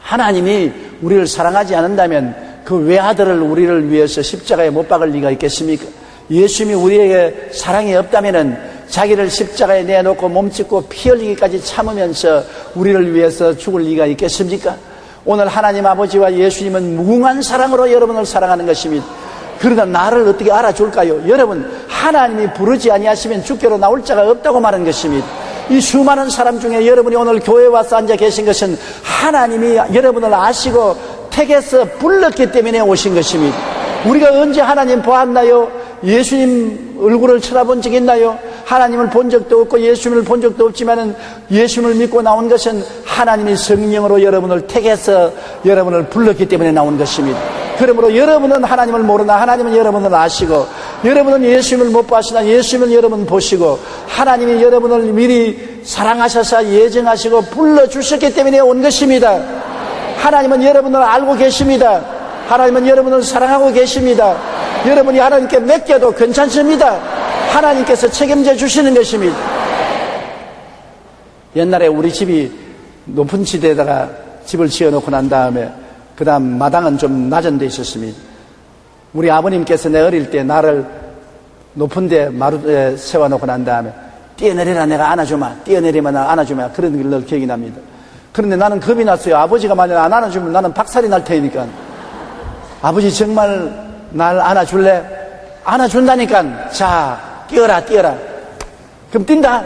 하나님이 우리를 사랑하지 않는다면 그 외아들을 우리를 위해서 십자가에 못 박을 리가 있겠습니까? 예수님이 우리에게 사랑이 없다면은 자기를 십자가에 내놓고 몸짓고 피 흘리기까지 참으면서 우리를 위해서 죽을 리가 있겠습니까? 오늘 하나님 아버지와 예수님은 무궁한 사랑으로 여러분을 사랑하는 것입니다. 그러나 나를 어떻게 알아줄까요? 여러분, 하나님이 부르지 아니하시면 주께로 나올 자가 없다고 말한 것입니다. 이 수많은 사람 중에 여러분이 오늘 교회에 와서 앉아 계신 것은 하나님이 여러분을 아시고 택해서 불렀기 때문에 오신 것입니다. 우리가 언제 하나님 보았나요? 예수님 얼굴을 쳐다본 적 있나요? 하나님을 본 적도 없고 예수님을 본 적도 없지만은 예수님을 믿고 나온 것은 하나님이 성령으로 여러분을 택해서 여러분을 불렀기 때문에 나온 것입니다. 그러므로 여러분은 하나님을 모르나 하나님은 여러분을 아시고, 여러분은 예수님을 못 보시나 예수님을 여러분 보시고, 하나님이 여러분을 미리 사랑하셔서 예정하시고 불러주셨기 때문에 온 것입니다. 하나님은 여러분을 알고 계십니다. 하나님은 여러분을 사랑하고 계십니다. 여러분이 하나님께 맡겨도 괜찮습니다. 하나님께서 책임져 주시는 것입니다. 옛날에 우리 집이 높은 지대에다가 집을 지어놓고 난 다음에 그 다음 마당은 좀 낮은 데 있었습니다. 우리 아버님께서 내 어릴 때 나를 높은 데 마루에 세워놓고 난 다음에 뛰어내리라 내가 안아주마, 뛰어내리면 나 안아주마, 그런 늘 기억이 납니다. 그런데 나는 겁이 났어요. 아버지가 만약 안 안아주면 나는 박살이 날 테니까. 아버지 정말 날 안아줄래? 안아준다니까. 자, 뛰어라. 그럼 뛴다.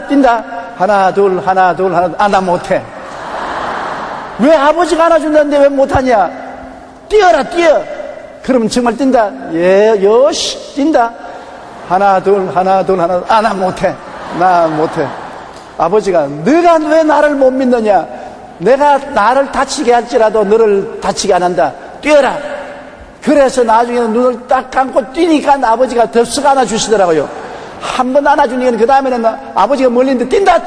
하나 둘. 나 못해. 왜 아버지가 안아준다는데 왜 못하냐? 뛰어라. 그럼 정말 뛴다. 예, 요시 뛴다. 하나 둘. 나 못해. 아버지가 너가 왜 나를 못 믿느냐? 내가 나를 다치게 할지라도 너를 다치게 안 한다. 뛰어라. 그래서 나중에는 눈을 딱 감고 뛰니까 아버지가 덥석 안아주시더라고요. 한 번 안아주니까 그 다음에는 아버지가 멀리 있는데 뛴다.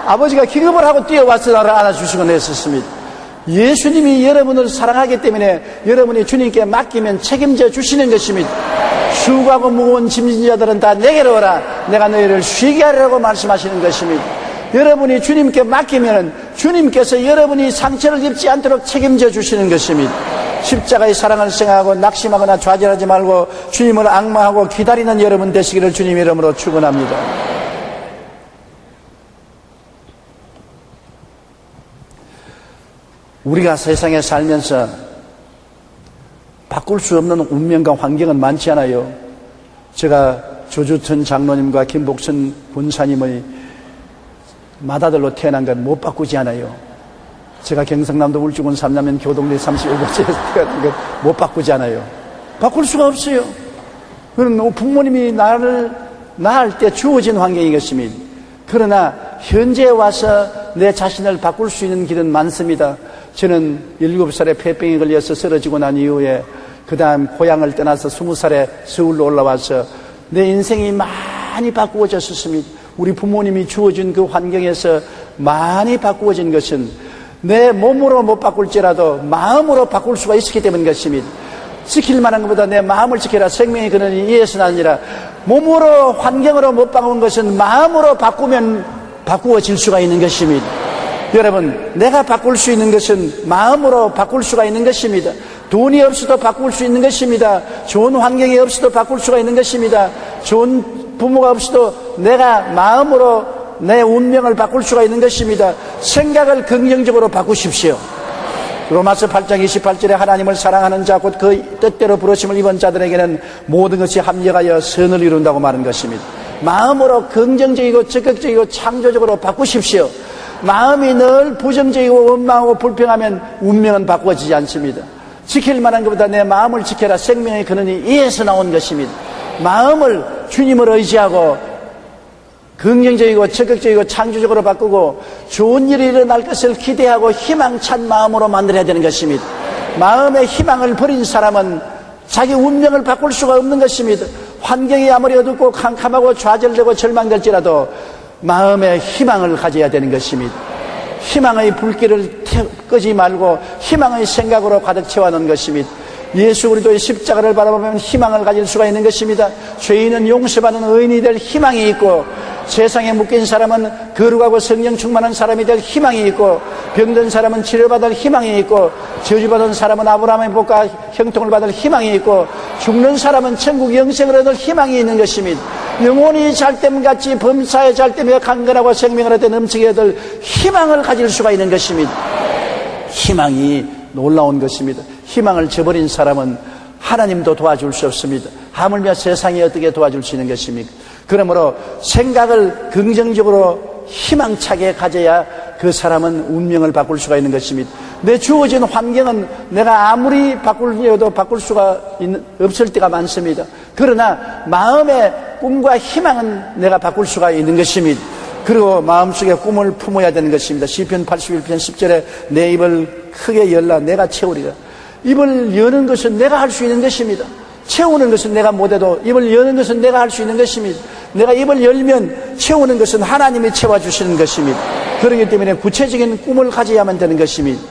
아버지가 기겁을 하고 뛰어와서 나를 안아주시곤 했었습니다. 예수님이 여러분을 사랑하기 때문에 여러분이 주님께 맡기면 책임져 주시는 것입니다. 수고하고 무거운 짐진 자들은 다 내게로 오라. 내가 너희를 쉬게 하리라고 말씀하시는 것입니다. 여러분이 주님께 맡기면 주님께서 여러분이 상처를 입지 않도록 책임져 주시는 것입니다. 십자가의 사랑을 생각하고 낙심하거나 좌절하지 말고 주님을 앙망하고 기다리는 여러분 되시기를 주님 이름으로 축원합니다. 우리가 세상에 살면서 바꿀 수 없는 운명과 환경은 많지 않아요. 제가 조주천 장로님과 김복선 군사님의 맏아들로 태어난 건 못 바꾸지 않아요. 제가 경상남도 울주군 삼남면 교동리 31번째에서 태어난 건 못 바꾸지 않아요. 바꿀 수가 없어요. 그건 부모님이 나를 낳을 때 주어진 환경인 것입니다. 그러나 현재에 와서 내 자신을 바꿀 수 있는 길은 많습니다. 저는 7살에 폐병에 걸려서 쓰러지고 난 이후에 그 다음 고향을 떠나서 20살에 서울로 올라와서 내 인생이 많이 바꾸어졌습니다. 우리 부모님이 주어진 그 환경에서 많이 바꾸어진 것은 내 몸으로 못 바꿀지라도 마음으로 바꿀 수가 있었기 때문인 것입니다. 지킬 만한 것보다 내 마음을 지켜라. 생명의 근원이 이에서 나느니라. 몸으로 환경으로 못 바꾼 것은 마음으로 바꾸면 바꾸어질 수가 있는 것입니다. 여러분, 내가 바꿀 수 있는 것은 마음으로 바꿀 수가 있는 것입니다. 돈이 없어도 바꿀 수 있는 것입니다. 좋은 환경이 없어도 바꿀 수가 있는 것입니다. 좋은 부모가 없어도 내가 마음으로 내 운명을 바꿀 수가 있는 것입니다. 생각을 긍정적으로 바꾸십시오. 로마서 8장 28절에 하나님을 사랑하는 자 곧 그 뜻대로 부르심을 입은 자들에게는 모든 것이 합력하여 선을 이룬다고 말한 것입니다. 마음으로 긍정적이고 적극적이고 창조적으로 바꾸십시오. 마음이 늘 부정적이고 원망하고 불평하면 운명은 바꾸어지지 않습니다. 지킬 만한 것보다 내 마음을 지켜라. 생명의 근원이 이에서 나온 것입니다. 마음을 주님을 의지하고 긍정적이고 적극적이고 창조적으로 바꾸고 좋은 일이 일어날 것을 기대하고 희망찬 마음으로 만들어야 되는 것입니다. 마음의 희망을 버린 사람은 자기 운명을 바꿀 수가 없는 것입니다. 환경이 아무리 어둡고 캄캄하고 좌절되고 절망될지라도 마음에 희망을 가져야 되는 것입니다. 희망의 불길을 끄지 말고 희망의 생각으로 가득 채워놓은 것입니다. 예수 그리스도의 십자가를 바라보면 희망을 가질 수가 있는 것입니다. 죄인은 용서받는 의인이 될 희망이 있고, 세상에 묶인 사람은 거룩하고 성령 충만한 사람이 될 희망이 있고, 병든 사람은 치료받을 희망이 있고, 저주받은 사람은 아브라함의 복과 형통을 받을 희망이 있고, 죽는 사람은 천국 영생을 얻을 희망이 있는 것입니다. 영혼이 잘됨같이 범사에 잘되며 강건하고 생명을 얻되 넘치게 얻을 희망을 가질 수가 있는 것입니다. 희망이 놀라운 것입니다. 희망을 저버린 사람은 하나님도 도와줄 수 없습니다. 하물며 세상이 어떻게 도와줄 수 있는 것입니까? 그러므로 생각을 긍정적으로 희망차게 가져야 그 사람은 운명을 바꿀 수가 있는 것입니다. 내 주어진 환경은 내가 아무리 바꾸려도 바꿀 수가 없을 때가 많습니다. 그러나 마음의 꿈과 희망은 내가 바꿀 수가 있는 것입니다. 그리고 마음속에 꿈을 품어야 되는 것입니다. 시편 81편 10절에 내 입을 크게 열라 내가 채우리라. 입을 여는 것은 내가 할 수 있는 것입니다. 채우는 것은 내가 못해도 입을 여는 것은 내가 할 수 있는 것입니다. 내가 입을 열면 채우는 것은 하나님이 채워주시는 것입니다. 그렇기 때문에 구체적인 꿈을 가져야만 되는 것입니다.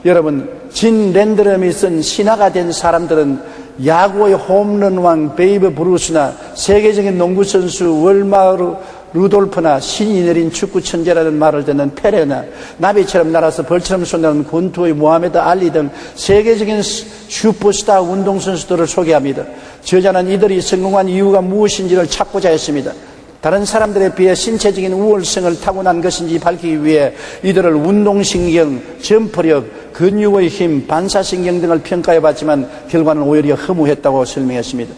여러분, 진 랜드럼이 쓴 신화가 된 사람들은 야구의 홈런왕 베이브 브루스나 세계적인 농구선수 월마르 루돌프나 신이 내린 축구 천재라는 말을 듣는 페레나 나비처럼 날아서 벌처럼 쏜다는 권투의 모하메드 알리 등 세계적인 슈퍼스타 운동선수들을 소개합니다. 저자는 이들이 성공한 이유가 무엇인지를 찾고자 했습니다. 다른 사람들에 비해 신체적인 우월성을 타고난 것인지 밝히기 위해 이들을 운동신경, 점프력, 근육의 힘, 반사신경 등을 평가해봤지만 결과는 오히려 허무했다고 설명했습니다.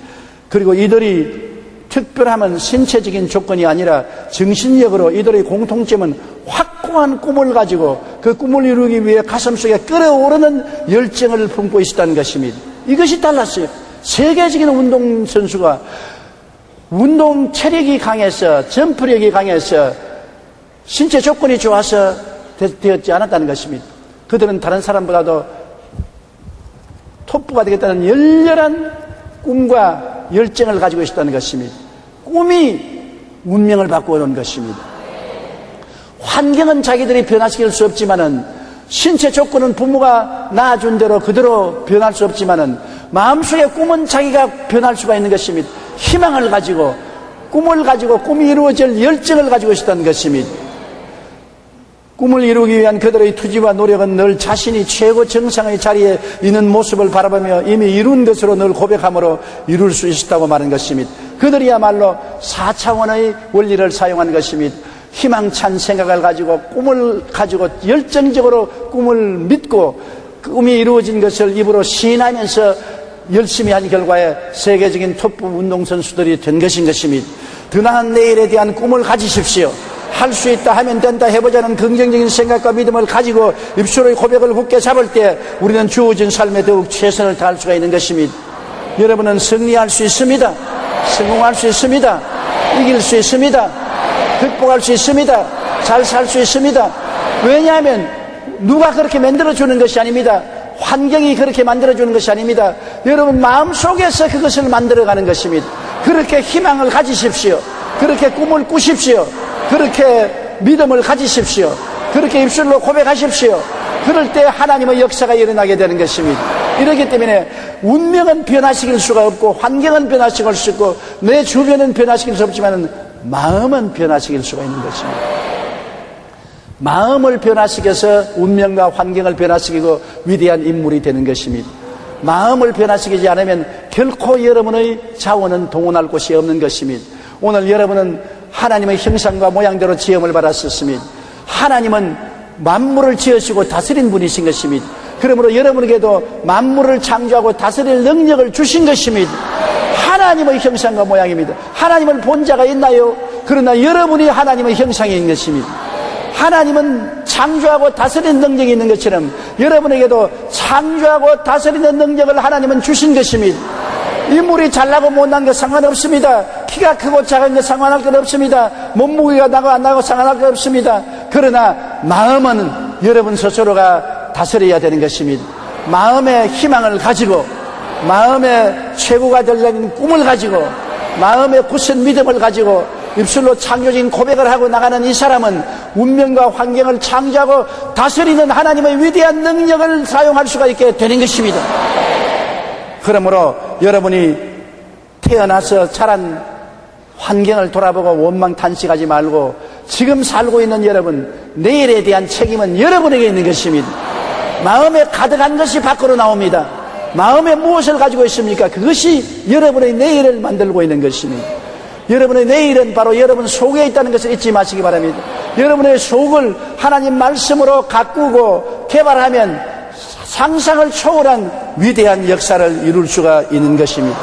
그리고 이들이 특별함은 신체적인 조건이 아니라 정신력으로 이들의 공통점은 확고한 꿈을 가지고 그 꿈을 이루기 위해 가슴속에 끓어오르는 열정을 품고 있었다는 것입니다. 이것이 달랐어요. 세계적인 운동선수가 운동 체력이 강해서 점프력이 강해서 신체 조건이 좋아서 되었지 않았다는 것입니다. 그들은 다른 사람보다도 톱부가 되겠다는 열렬한 꿈과 열정을 가지고 있었다는 것입니다. 꿈이 운명을 바꾸어놓은 것입니다. 환경은 자기들이 변화시킬 수 없지만은, 신체 조건은 부모가 낳아준 대로 그대로 변할 수 없지만은 마음속의 꿈은 자기가 변할 수가 있는 것입니다. 희망을 가지고 꿈을 가지고 꿈이 이루어질 열정을 가지고 있었다는 것입니다. 꿈을 이루기 위한 그들의 투지와 노력은 늘 자신이 최고 정상의 자리에 있는 모습을 바라보며 이미 이룬 것으로 늘 고백함으로 이룰 수 있었다고 말한 것입니다. 그들이야말로 4차원의 원리를 사용한 것입니다. 희망찬 생각을 가지고 꿈을 가지고 열정적으로 꿈을 믿고 꿈이 이루어진 것을 입으로 시인하면서 열심히 한 결과에 세계적인 톱 운동선수들이 된 것인 것입니다. 더 나은 내일에 대한 꿈을 가지십시오. 할 수 있다 하면 된다 해보자는 긍정적인 생각과 믿음을 가지고 입술의 고백을 굳게 잡을 때 우리는 주어진 삶에 더욱 최선을 다할 수가 있는 것입니다. 여러분은 승리할 수 있습니다. 성공할 수 있습니다. 이길 수 있습니다. 극복할 수 있습니다. 잘 살 수 있습니다. 왜냐하면 누가 그렇게 만들어주는 것이 아닙니다. 환경이 그렇게 만들어주는 것이 아닙니다. 여러분 마음속에서 그것을 만들어가는 것입니다. 그렇게 희망을 가지십시오. 그렇게 꿈을 꾸십시오. 그렇게 믿음을 가지십시오. 그렇게 입술로 고백하십시오. 그럴 때 하나님의 역사가 일어나게 되는 것입니다. 이렇기 때문에 운명은 변화시킬 수가 없고 환경은 변화시킬 수 없고 내 주변은 변화시킬 수 없지만 마음은 변화시킬 수가 있는 것입니다. 마음을 변화시켜서 운명과 환경을 변화시키고 위대한 인물이 되는 것입니다. 마음을 변화시키지 않으면 결코 여러분의 자원은 동원할 곳이 없는 것입니다. 오늘 여러분은 하나님의 형상과 모양대로 지음을 받았었습니다. 하나님은 만물을 지으시고 다스린 분이신 것입니다. 그러므로 여러분에게도 만물을 창조하고 다스릴 능력을 주신 것입니다. 하나님의 형상과 모양입니다. 하나님을 본 자가 있나요? 그러나 여러분이 하나님의 형상인 것입니다. 하나님은 창조하고 다스리는 능력이 있는 것처럼 여러분에게도 창조하고 다스리는 능력을 하나님은 주신 것입니다. 인물이 잘나고 못난 것 상관없습니다. 키가 크고 작은 것 상관할 것 없습니다. 몸무게가 나고 안 나고 상관할 것 없습니다. 그러나 마음은 여러분 스스로가 다스려야 되는 것입니다. 마음의 희망을 가지고 마음의 최고가 되려는 꿈을 가지고 마음의 굳은 믿음을 가지고 입술로 창조적인 고백을 하고 나가는 이 사람은 운명과 환경을 창조하고 다스리는 하나님의 위대한 능력을 사용할 수가 있게 되는 것입니다. 그러므로 여러분이 태어나서 자란 환경을 돌아보고 원망탄식하지 말고 지금 살고 있는 여러분, 내일에 대한 책임은 여러분에게 있는 것입니다. 마음에 가득한 것이 밖으로 나옵니다. 마음에 무엇을 가지고 있습니까? 그것이 여러분의 내일을 만들고 있는 것입니다. 여러분의 내일은 바로 여러분 속에 있다는 것을 잊지 마시기 바랍니다. 여러분의 속을 하나님 말씀으로 가꾸고 개발하면 상상을 초월한 위대한 역사를 이룰 수가 있는 것입니다.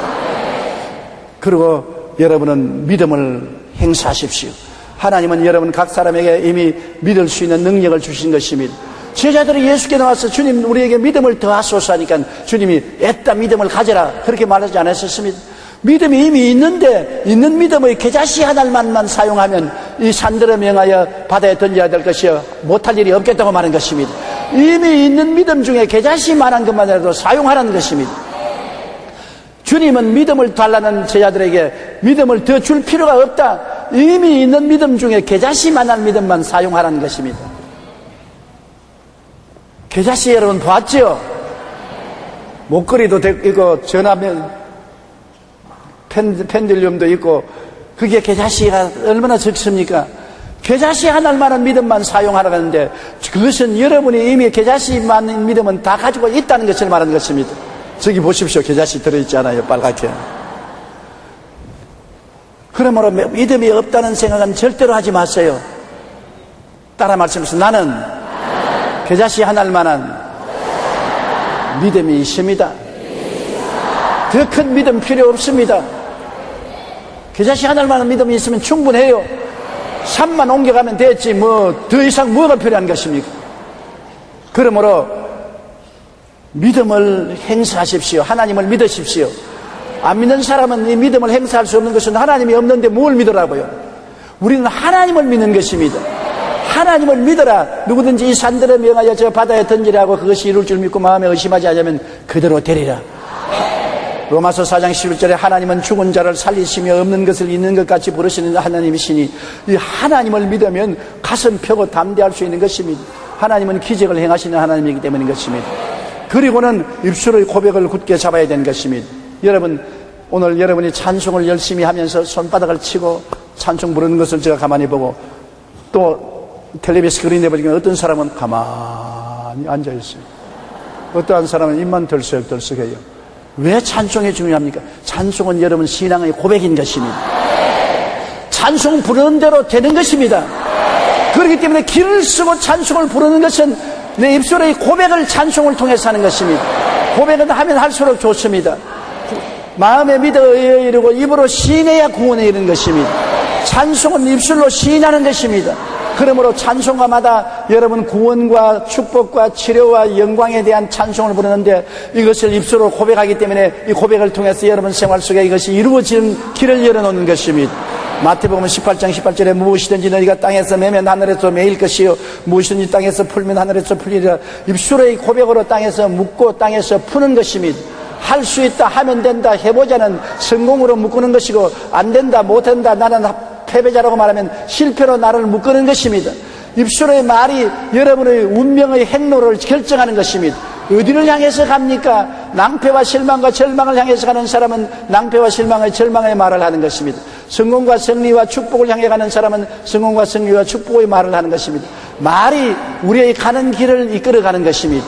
그리고 여러분은 믿음을 행사하십시오. 하나님은 여러분 각 사람에게 이미 믿을 수 있는 능력을 주신 것입니다. 제자들이 예수께 나와서 주님 우리에게 믿음을 더하소서 하니까 주님이 애따 믿음을 가져라 그렇게 말하지 않았었습니다. 믿음이 이미 있는데 있는 믿음의 겨자씨 한 알만만 사용하면 이 산들을 명하여 바다에 던져야 될 것이요 못할 일이 없겠다고 말한 것입니다. 이미 있는 믿음 중에 겨자씨만한 것만이라도 사용하라는 것입니다. 주님은 믿음을 달라는 제자들에게 믿음을 더 줄 필요가 없다. 이미 있는 믿음 중에 겨자씨만한 믿음만 사용하라는 것입니다. 겨자씨 여러분 봤죠? 목걸이도 있고 전화면 펜들륨도 있고 그게 겨자씨가 얼마나 적습니까? 겨자씨 하나만한 믿음만 사용하라고 하는데 그것은 여러분이 이미 겨자씨만한 믿음은 다 가지고 있다는 것을 말하는 것입니다. 저기 보십시오. 겨자씨 들어있잖아요. 빨갛게. 그러므로 믿음이 없다는 생각은 절대로 하지 마세요. 따라 말씀하세요. 나는 겨자씨 한 알만한 믿음이 있습니다. 더 큰 믿음 필요 없습니다. 겨자씨 한 알만한 믿음이 있으면 충분해요. 산만 옮겨가면 됐지 뭐 더 이상 뭐가 필요한 것입니까? 그러므로 믿음을 행사하십시오. 하나님을 믿으십시오. 안 믿는 사람은 이 믿음을 행사할 수 없는 것은 하나님이 없는데 뭘 믿으라고요? 우리는 하나님을 믿는 것입니다. 하나님을 믿어라. 누구든지 이 산들을 명하여 저 바다에 던지라고 그것이 이룰 줄 믿고 마음에 의심하지 않으면 그대로 되리라. 로마서 4장 11절에 하나님은 죽은 자를 살리시며 없는 것을 있는 것 같이 부르시는 하나님이시니 이 하나님을 믿으면 가슴 펴고 담대할 수 있는 것입니다. 하나님은 기적을 행하시는 하나님이기 때문인 것입니다. 그리고는 입술의 고백을 굳게 잡아야 되는 것입니다. 여러분 오늘 여러분이 찬송을 열심히 하면서 손바닥을 치고 찬송 부르는 것을 제가 가만히 보고 또 텔레비 스크린에 보니까 어떤 사람은 가만히 앉아있어요. 어떠한 사람은 입만 덜썩덜썩해요. 왜 찬송이 중요합니까? 찬송은 여러분 신앙의 고백인 것입니다. 찬송 부르는 대로 되는 것입니다. 그렇기 때문에 길을 쓰고 찬송을 부르는 것은 내 입술의 고백을 찬송을 통해서 하는 것입니다. 고백은 하면 할수록 좋습니다. 마음에 믿어 이르고 입으로 시인해야 구원에 이르는 것입니다. 찬송은 입술로 시인하는 것입니다. 그러므로 찬송가마다 여러분 구원과 축복과 치료와 영광에 대한 찬송을 부르는데 이것을 입술로 고백하기 때문에 이 고백을 통해서 여러분 생활 속에 이것이 이루어지는 길을 열어놓는 것입니다. 마태복음 18장 18절에 무엇이든지 너희가 땅에서 매면 하늘에서 매일 것이요 무엇이든지 땅에서 풀면 하늘에서 풀리리라. 입술의 고백으로 땅에서 묻고 땅에서 푸는 것입니다. 할 수 있다 하면 된다 해보자는 성공으로 묶는 것이고 안 된다 못한다 나는 패배자라고 말하면 실패로 나를 묶는 것입니다. 입술의 말이 여러분의 운명의 행로를 결정하는 것입니다. 어디를 향해서 갑니까? 낭패와 실망과 절망을 향해서 가는 사람은 낭패와 실망의 절망의 말을 하는 것입니다. 성공과 승리와 축복을 향해 가는 사람은 성공과 승리와 축복의 말을 하는 것입니다. 말이 우리의 가는 길을 이끌어가는 것입니다.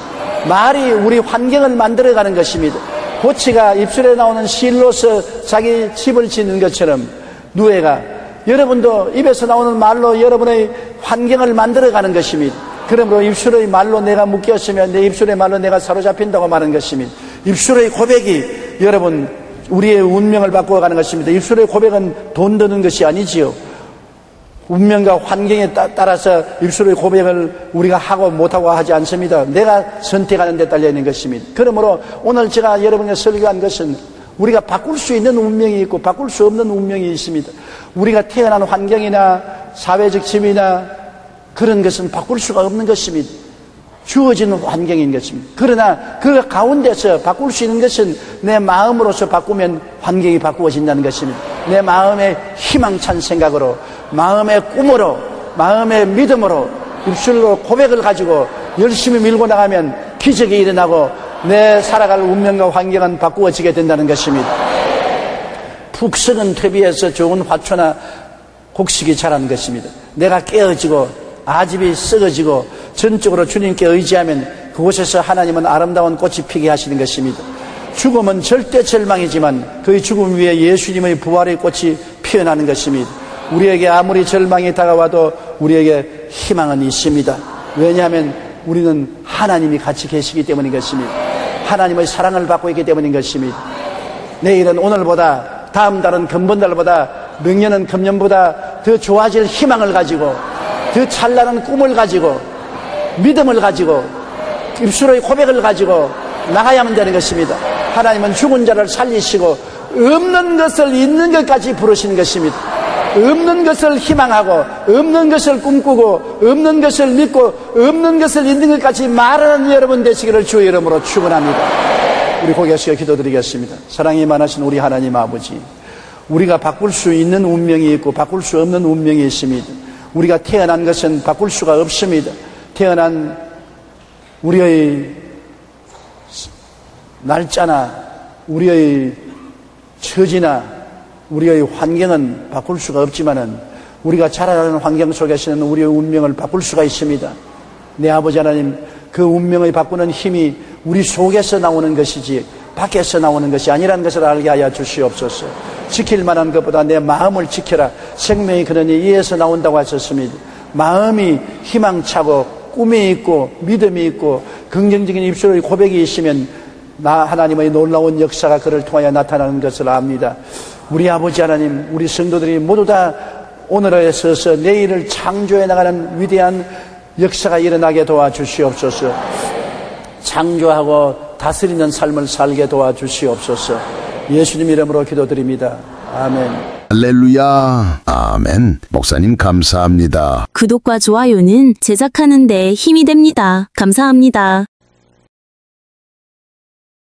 말이 우리 환경을 만들어가는 것입니다. 고치가 입술에 나오는 실로서 자기 집을 짓는 것처럼 누에가 여러분도 입에서 나오는 말로 여러분의 환경을 만들어가는 것입니다. 그러므로 입술의 말로 내가 묶였으면 내 입술의 말로 내가 사로잡힌다고 말하는 것입니다. 입술의 고백이 여러분 우리의 운명을 바꾸어가는 것입니다. 입술의 고백은 돈 드는 것이 아니지요. 운명과 환경에 따라서 입술의 고백을 우리가 하고 못하고 하지 않습니다. 내가 선택하는 데 달려있는 것입니다. 그러므로 오늘 제가 여러분에게 설교한 것은 우리가 바꿀 수 있는 운명이 있고 바꿀 수 없는 운명이 있습니다. 우리가 태어난 환경이나 사회적 지위나 그런 것은 바꿀 수가 없는 것입니다. 주어지는 환경인 것입니다. 그러나 그 가운데서 바꿀 수 있는 것은 내 마음으로서 바꾸면 환경이 바꾸어진다는 것입니다. 내 마음의 희망찬 생각으로, 마음의 꿈으로, 마음의 믿음으로, 입술로 고백을 가지고 열심히 밀고 나가면 기적이 일어나고 내 살아갈 운명과 환경은 바꾸어지게 된다는 것입니다. 푹 썩은 퇴비에서 좋은 화초나 곡식이 자라는 것입니다. 내가 깨어지고 아집이 썩어지고 전적으로 주님께 의지하면 그곳에서 하나님은 아름다운 꽃이 피게 하시는 것입니다. 죽음은 절대 절망이지만 그의 죽음 위에 예수님의 부활의 꽃이 피어나는 것입니다. 우리에게 아무리 절망이 다가와도 우리에게 희망은 있습니다. 왜냐하면 우리는 하나님이 같이 계시기 때문인 것입니다. 하나님의 사랑을 받고 있기 때문인 것입니다. 내일은 오늘보다, 다음 달은 금번달보다,明년은 금년보다 더 좋아질 희망을 가지고, 더 찬란한 꿈을 가지고, 믿음을 가지고, 입술의 고백을 가지고 나가야만 되는 것입니다. 하나님은 죽은 자를 살리시고 없는 것을 있는 것까지 부르시는 것입니다. 없는 것을 희망하고, 없는 것을 꿈꾸고, 없는 것을 믿고, 없는 것을 있는 것까지 말하는 여러분 되시기를 주의 이름으로 축원합니다. 우리 고개 숙여 기도드리겠습니다. 사랑이 많으신 우리 하나님 아버지, 우리가 바꿀 수 있는 운명이 있고 바꿀 수 없는 운명이 있습니다. 우리가 태어난 것은 바꿀 수가 없습니다. 태어난 우리의 날짜나 우리의 처지나 우리의 환경은 바꿀 수가 없지만은 우리가 자라나는 환경 속에서는 우리의 운명을 바꿀 수가 있습니다. 내 아버지 하나님, 그 운명을 바꾸는 힘이 우리 속에서 나오는 것이지 밖에서 나오는 것이 아니라는 것을 알게 하여 주시옵소서. 지킬 만한 것보다 내 마음을 지켜라. 생명이 그러니 이에서 나온다고 하셨습니다. 마음이 희망차고 꿈이 있고 믿음이 있고 긍정적인 입술의 고백이 있으면 나 하나님의 놀라운 역사가 그를 통하여 나타나는 것을 압니다. 우리 아버지 하나님, 우리 성도들이 모두 다 오늘에 서서 내일을 창조해 나가는 위대한 역사가 일어나게 도와주시옵소서. 창조하고 다스리는 삶을 살게 도와주시옵소서. 예수님 이름으로 기도드립니다. 아멘. 할렐루야. 아멘. 목사님 감사합니다. 구독과 좋아요는 제작하는 데 힘이 됩니다. 감사합니다.